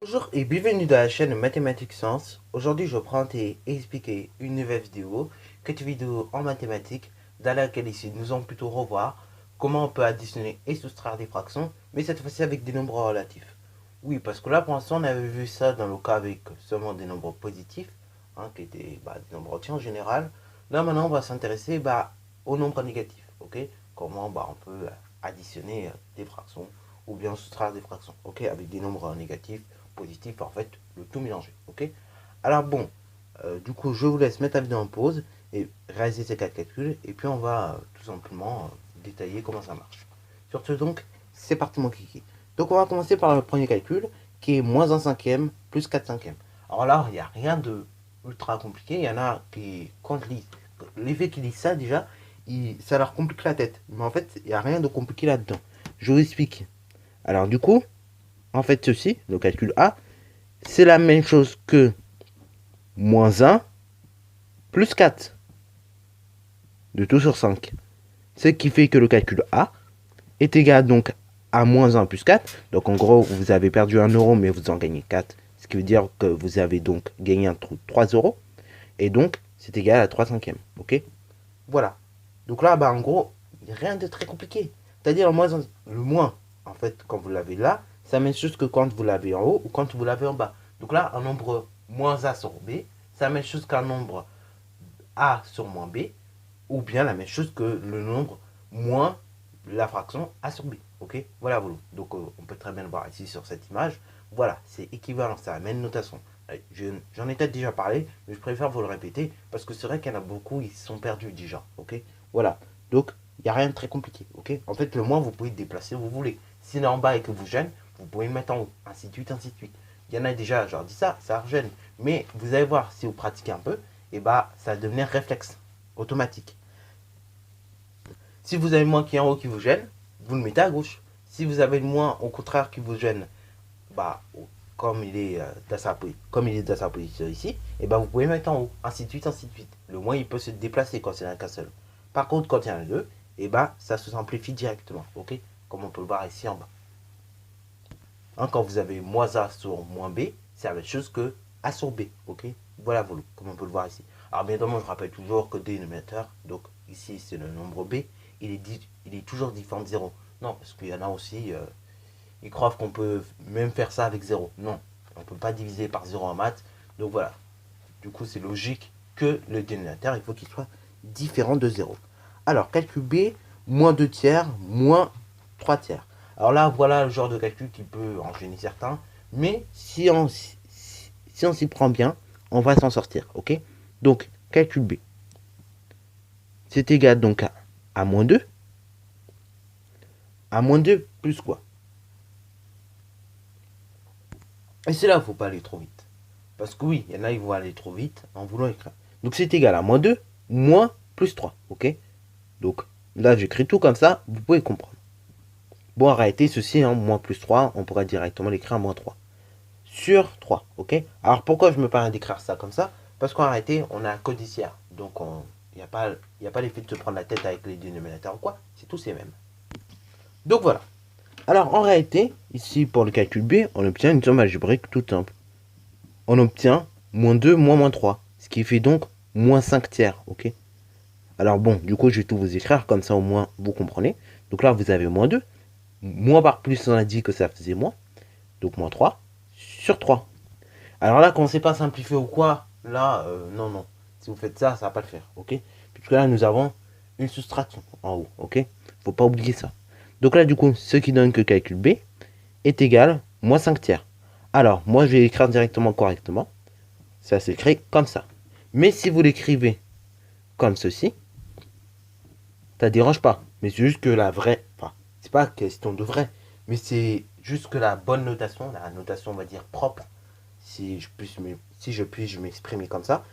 Bonjour et bienvenue dans la chaîne Mathématiques Sciences. Aujourd'hui, je vais présenter et expliquer une nouvelle vidéo, cette vidéo en mathématiques, dans laquelle ici nous allons plutôt revoir comment on peut additionner et soustraire des fractions, mais cette fois-ci avec des nombres relatifs. Oui, parce que là pour l'instant on avait vu ça dans le cas avec seulement des nombres positifs, qui étaient des nombres entiers en général. Là maintenant on va s'intéresser aux nombres négatifs, ok. Comment on peut additionner des fractions ou bien soustraire des fractions, ok, avec des nombres négatifs positif, en fait, le tout mélangé. Ok. Alors bon, du coup, je vous laisse mettre la vidéo en pause et réaliser ces quatre calculs. Et puis on va tout simplement détailler comment ça marche. Sur ce donc, c'est parti mon kiki. Donc on va commencer par le premier calcul qui est moins 1 cinquième plus 4 cinquièmes. Alors là, il n'y a rien de ultra compliqué. Il y en a qui, quand ils lisent, l'effet qu'ils lisent ça déjà, ça leur complique la tête. Mais en fait, il n'y a rien de compliqué là-dedans. Je vous explique. Alors du coup, en fait, ceci, le calcul A, c'est la même chose que moins 1 plus 4 de tout sur 5. Ce qui fait que le calcul A est égal donc à moins 1 plus 4. Donc en gros, vous avez perdu 1 euro, mais vous en gagnez 4. Ce qui veut dire que vous avez donc gagné un trou de 3 euros. Et donc, c'est égal à 3 cinquièmes. Ok. Voilà. Donc là, en gros, rien de très compliqué. C'est-à-dire le moins, en fait, quand vous l'avez là, c'est la même chose que quand vous l'avez en haut ou quand vous l'avez en bas. Donc là, un nombre moins A sur B, c'est la même chose qu'un nombre A sur moins B, ou bien la même chose que le nombre moins la fraction A sur B. Ok. Voilà, voilà. Donc on peut très bien le voir ici sur cette image. Voilà, c'est équivalent, c'est la même notation. J'en ai peut-être déjà parlé, mais je préfère vous le répéter parce que c'est vrai qu'il y en a beaucoup, ils sont perdus déjà. Ok. Voilà. Donc, il n'y a rien de très compliqué. Ok. En fait, le moins, vous pouvez le déplacer où vous voulez. Si il est en bas et que vous gêne, vous pouvez le mettre en haut. Ainsi de suite, ainsi de suite. Il y en a déjà, je leur dis ça gêne. Mais vous allez voir, si vous pratiquez un peu, et ça va devenir réflexe automatique. Si vous avez le moins qui est en haut qui vous gêne, vous le mettez à gauche. Si vous avez le moins au contraire qui vous gêne, bah, comme il est comme il est dans sa position ici, et vous pouvez le mettre en haut, ainsi de suite, ainsi de suite. Le moins il peut se déplacer quand il n'y en a qu'un seul. Par contre, quand il y en a deux, ça se simplifie directement, ok. Comme on peut le voir ici en bas. Quand vous avez moins A sur moins B, c'est la même chose que A sur B, ok. Voilà, voilà, comme on peut le voir ici. Alors bien évidemment, je rappelle toujours que dénominateur, donc ici c'est le nombre B, il est toujours différent de 0. Non, parce qu'il y en a aussi, ils croient qu'on peut même faire ça avec 0. Non, on ne peut pas diviser par 0 en maths. Donc voilà, du coup c'est logique que le dénominateur, il faut qu'il soit différent de 0. Alors, calcul B, moins 2 tiers, moins 3 tiers. Alors là, voilà le genre de calcul qui peut en gêner certains. Mais si on s'y prend bien, on va s'en sortir. Ok. Donc, calcul B. C'est égal donc à moins 2. À moins 2 plus quoi. Et c'est là qu'il ne faut pas aller trop vite. Parce que oui, il y en a, ils vont aller trop vite en voulant écrire. Donc c'est égal à moins 2, moins plus 3. Ok. Donc là, j'écris tout comme ça, vous pouvez comprendre. Bon, en réalité, ceci, moins plus 3, on pourrait directement l'écrire à moins 3. Sur 3, ok. Alors pourquoi je me permets d'écrire ça comme ça? Parce qu'en réalité, on a un codiciaire. Donc il n'y a pas l'effet de se prendre la tête avec les dénominateurs ou quoi. C'est tous ces mêmes. Donc voilà. Alors en réalité, ici pour le calcul B, on obtient une somme algébrique toute simple. On obtient moins 2 moins 3. Ce qui fait donc moins 5 tiers, ok. Alors bon, du coup, je vais tout vous écrire, comme ça au moins vous comprenez. Donc là, vous avez moins 2. Moins par plus, on a dit que ça faisait moins. Donc moins 3 sur 3. Alors là, quand on ne sait pas simplifier ou quoi, là, non, non. Si vous faites ça, ça va pas le faire, ok. Puisque là, nous avons une soustraction en haut, ok. Faut pas oublier ça. Donc là, du coup, ce qui donne que calcul B est égal moins 5 tiers. Alors, moi, je vais l'écrire directement correctement. Ça s'écrit comme ça. Mais si vous l'écrivez comme ceci, ça dérange pas. Mais c'est juste que la vraie, enfin, c'est pas question de vrai, mais c'est juste que la bonne notation, la notation, on va dire propre, si je puis m'exprimer comme ça,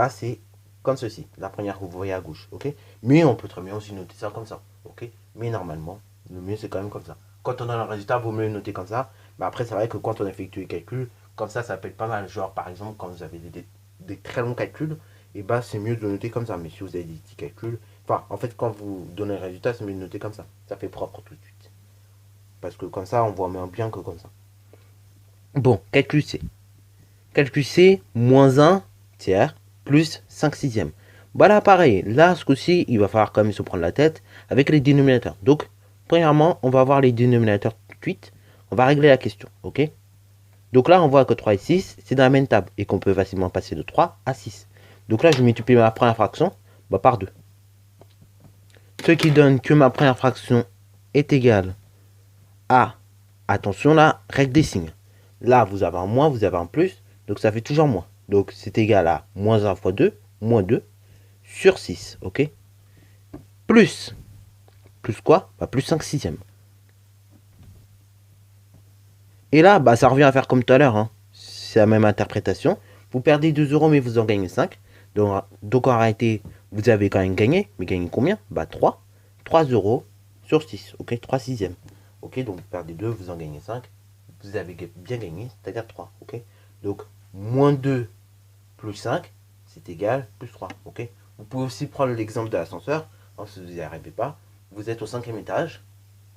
c'est comme ceci, la première que vous voyez à gauche, ok. Mais on peut très bien aussi noter ça comme ça, ok. Mais normalement, le mieux c'est quand même comme ça. Quand on a le résultat, vaut mieux le noter comme ça. Mais après, c'est vrai que quand on effectue les calculs, comme ça peut être pas mal. Genre, par exemple, quand vous avez des très longs calculs, c'est mieux de le noter comme ça. Mais si vous avez des petits calculs, enfin, en fait, quand vous donnez le résultat, c'est mieux de noter comme ça. Ça fait propre tout de suite. Parce que comme ça, on voit moins bien que comme ça. Bon, calcul C. Calcul C, moins 1 tiers, plus 5 sixièmes. Bah là, pareil. Là, ce coup-ci, il va falloir quand même se prendre la tête avec les dénominateurs. Donc, premièrement, on va voir les dénominateurs tout de suite. On va régler la question, ok? Donc là, on voit que 3 et 6, c'est dans la même table et qu'on peut facilement passer de 3 à 6. Donc là, je multiplie ma première fraction par 2. Ce qui donne que ma première fraction est égale à, attention là, règle des signes. Là, vous avez un moins, vous avez un plus, donc ça fait toujours moins. Donc c'est égal à moins 1 fois 2, moins 2, sur 6, ok? Plus, plus quoi? Plus 5 sixièmes. Et là, ça revient à faire comme tout à l'heure, hein. C'est la même interprétation. Vous perdez 2 euros, mais vous en gagnez 5. Donc en réalité, vous avez quand même gagné. Mais gagné combien? 3. 3 euros sur 6. Ok, 3 sixièmes. Ok, donc vous perdez 2, vous en gagnez 5. Vous avez bien gagné, c'est-à-dire 3. Ok, donc moins 2 plus 5, c'est égal plus 3. Ok, vous pouvez aussi prendre l'exemple de l'ascenseur. Si vous n'y arrivez pas, vous êtes au 5e étage.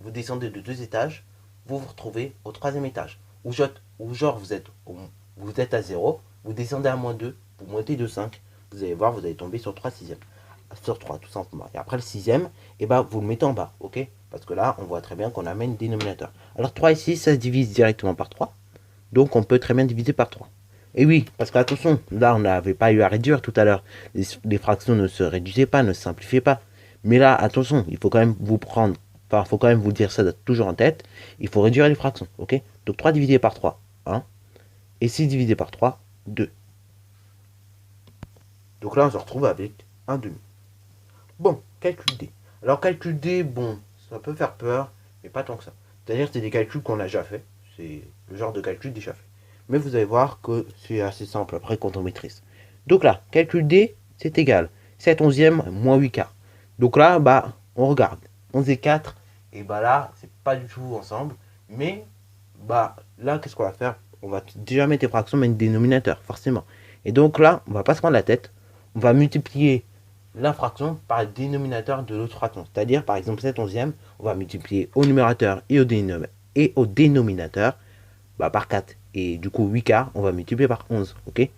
Vous descendez de 2 étages. Vous vous retrouvez au 3e étage. Ou genre vous êtes à 0, vous descendez à moins 2, vous montez de 5, vous allez voir, vous allez tomber sur 3 sixièmes. Sur 3, tout simplement. Et après le 6e, vous le mettez en bas, ok? Parce que là, on voit très bien qu'on amène le dénominateur. Alors 3 et 6, ça se divise directement par 3. Donc on peut très bien diviser par 3. Et oui, parce que attention, là on n'avait pas eu à réduire tout à l'heure. Les fractions ne se réduisaient pas, ne se simplifiaient pas. Mais là, attention, il faut quand même vous prendre, enfin, il faut quand même vous dire ça toujours en tête. Il faut réduire les fractions, ok? Donc 3 divisé par 3, 1. Et 6 divisé par 3, 2. Donc là, on se retrouve avec un demi. Bon, calcul D. Alors calcul D, bon, ça peut faire peur, mais pas tant que ça. C'est-à-dire que c'est des calculs qu'on a déjà fait. C'est le genre de calcul déjà fait. Mais vous allez voir que c'est assez simple après quand on maîtrise. Donc là, calcul D, c'est égal 7 onzièmes moins 8 quarts. Donc là, on regarde. 11 et 4, et là, c'est pas du tout ensemble. Mais, là, qu'est-ce qu'on va faire? On va déjà mettre les fractions, mais un dénominateur, forcément. Et donc là, on va pas se prendre la tête. On va multiplier la fraction par le dénominateur de l'autre fraction. C'est-à-dire, par exemple, 7 onzièmes, on va multiplier au numérateur et au dénominateur par 4. Et du coup, 8 quarts, on va multiplier par 11. Ok?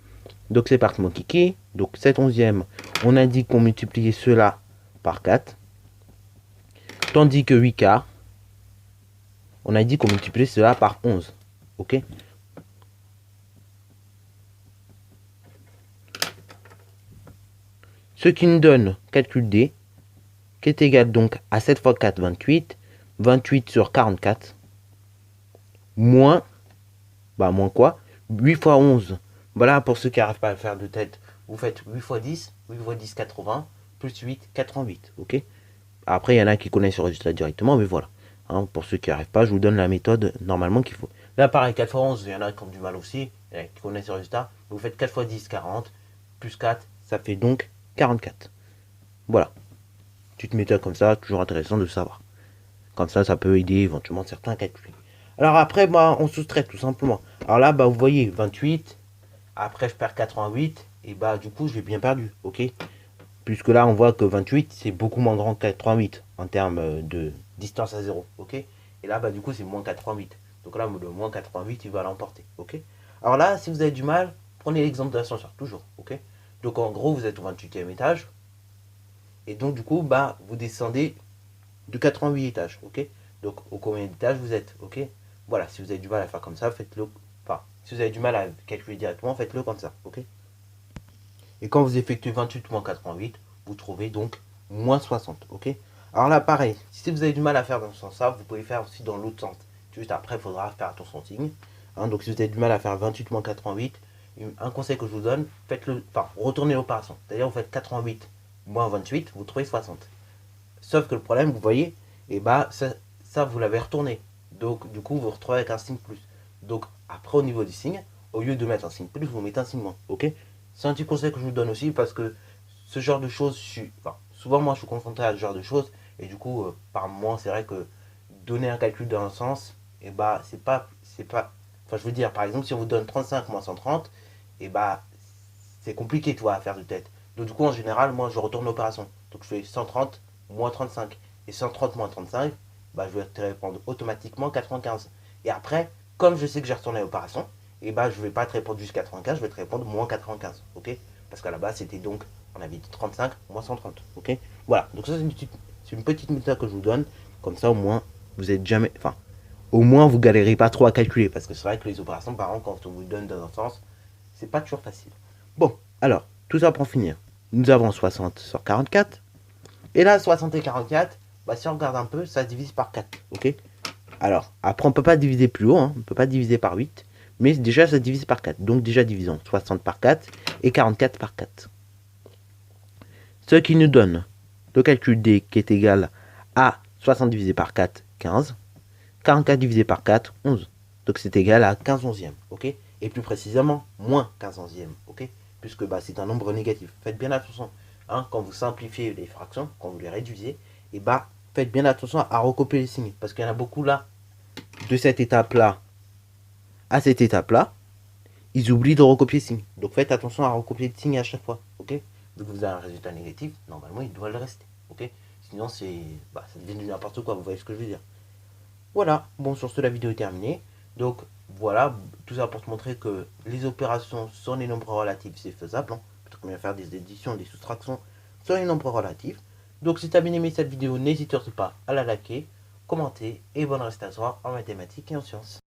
Donc c'est parti mon kiki. Donc 7 onzièmes, on a dit qu'on multipliait cela par 4. Tandis que 8 quarts, on a dit qu'on multipliait cela par 11. Ok? Ce qui nous donne calcul D, qui est égal donc à 7 fois 4, 28. 28 sur 44. Moins, moins quoi? 8 fois 11. Voilà, pour ceux qui n'arrivent pas à le faire de tête, vous faites 8 fois 10. 8 fois 10, 80. Plus 8, 88. Ok? Après, il y en a qui connaissent le résultat directement, mais voilà. Hein, pour ceux qui n'y arrivent pas, je vous donne la méthode normalement qu'il faut. Là, pareil, 4 fois 11, il y en a qui ont du mal aussi, il y en a qui connaissent le résultat. Vous faites 4 fois 10, 40. Plus 4, ça fait donc 44. Voilà. Petite méthode comme ça, toujours intéressant de savoir. Comme ça peut aider éventuellement certains à calculer. Alors après, on soustrait tout simplement. Alors là, vous voyez, 28. Après, je perds 88. Et du coup, j'ai bien perdu. Ok? Puisque là, on voit que 28, c'est beaucoup moins grand que 88 en termes de distance à 0. Ok? Et là, du coup, c'est moins 88. Donc là, le moins 88, il va l'emporter. Ok? Alors là, si vous avez du mal, prenez l'exemple de l'ascenseur, toujours. Ok? Donc en gros, vous êtes au 28e étage. Et donc, du coup, vous descendez de 88 étages. Ok? Donc, au combien d'étages vous êtes? Ok? Voilà, si vous avez du mal à faire comme ça, faites-le. Enfin, si vous avez du mal à calculer directement, faites-le comme ça. Ok? Et quand vous effectuez 28 moins 88, vous trouvez donc moins 60. Ok? Alors là, pareil, si vous avez du mal à faire dans ce sens-là, vous pouvez faire aussi dans l'autre sens. Juste après, il faudra faire attention au signe. Donc si vous avez du mal à faire 28 moins 88, un conseil que je vous donne, faites-le, retournez l'opération. C'est-à-dire, vous faites 88 moins 28, vous trouvez 60. Sauf que le problème, vous voyez, ça vous l'avez retourné. Donc, du coup, vous vous retrouvez avec un signe plus. Donc, après, au niveau du signe, au lieu de mettre un signe plus, vous mettez un signe moins. Ok? C'est un petit conseil que je vous donne aussi parce que ce genre de choses, souvent moi je suis confronté à ce genre de choses et du coup, par moment, c'est vrai que donner un calcul dans un sens, c'est pas, je veux dire, par exemple, si on vous donne 35 moins 130, c'est compliqué, tu vois, à faire de tête. Donc du coup, en général, moi, je retourne l'opération. Donc je fais 130 moins 35 et 130 moins 35, je vais te répondre automatiquement 95. Et après, comme je sais que j'ai retourné l'opération, et bah je vais pas te répondre juste 95, je vais te répondre moins 95, ok? Parce qu'à la base c'était donc, on avait dit 35 moins 130, ok? Voilà, donc ça c'est une petite méthode que je vous donne, comme ça au moins vous êtes jamais, enfin, au moins vous galérez pas trop à calculer, parce que c'est vrai que les opérations par exemple quand on vous donne dans un sens, c'est pas toujours facile. Bon, alors, tout ça pour finir, nous avons 60 sur 44, et là 60 et 44, bah si on regarde un peu, ça se divise par 4, ok? Alors, après, on ne peut pas diviser plus haut, hein, on ne peut pas diviser par 8, mais déjà, ça se divise par 4. Donc, déjà, divisons 60 par 4 et 44 par 4. Ce qui nous donne le calcul D qui est égal à 60 divisé par 4, 15. 44 divisé par 4, 11. Donc, c'est égal à 15 onzièmes, ok? Et plus précisément, moins 15 onzièmes, ok? Puisque bah, c'est un nombre négatif. Faites bien attention, hein, quand vous simplifiez les fractions, quand vous les réduisez, et bah, faites bien attention à recopier les signes. Parce qu'il y en a beaucoup là, de cette étape-là à cette étape-là, ils oublient de recopier le signe. Donc faites attention à recopier le signe à chaque fois, ok? Vu que vous avez un résultat négatif, normalement il doit le rester, ok? Sinon c'est, bah, ça devient n'importe quoi, vous voyez ce que je veux dire. Voilà, bon sur ce la vidéo est terminée. Donc voilà, tout ça pour te montrer que les opérations sur les nombres relatifs c'est faisable, hein. Plutôt que bien faire des additions, des soustractions sur les nombres relatifs. Donc si tu as bien aimé cette vidéo, n'hésite surtout pas à la liker, commenter et bonne reste à toi en mathématiques et en sciences.